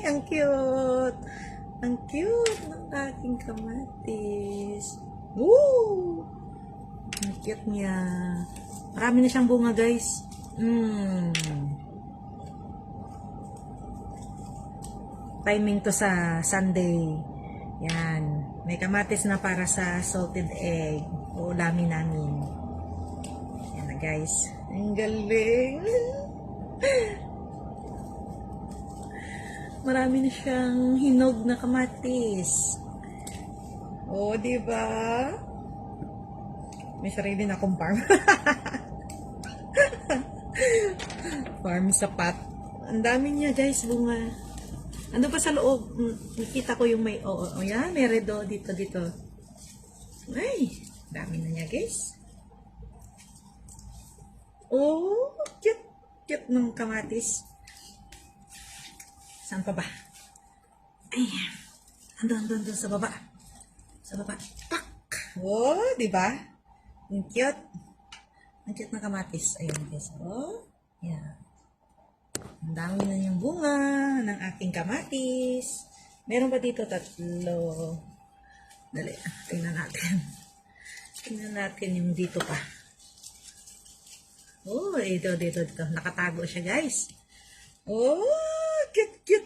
Ang cute! Ang cute ng aking kamatis. Woo! Ang cute niya. Marami na siyang bunga, guys. Timing to sa Sunday. Yan. May kamatis na para sa salted egg. Uulamin namin. Yan na, guys. Ang galing. Marami na siyang hinog na kamatis. Oh, di ba? May sarili na akong farm. Farm sa pot. Ang dami niya, guys, bunga. Ano pa sa loob? Nakita ko yung may yan, may redo dito. Ay, dami na niya, guys. Oh, cute ng kamatis. Saan pa ba? Ayan. Andun sa baba. Sa baba. Tak! Oh, di ba? Ang cute. Ang cute ng kamatis. Ayan, guys. Oh, yan. Ang dami na yung bunga ng aking kamatis. Meron pa dito 3. Dali, tingnan natin. Tingnan natin yung dito pa. Oh, dito. Nakatago siya, guys. Oh, cute.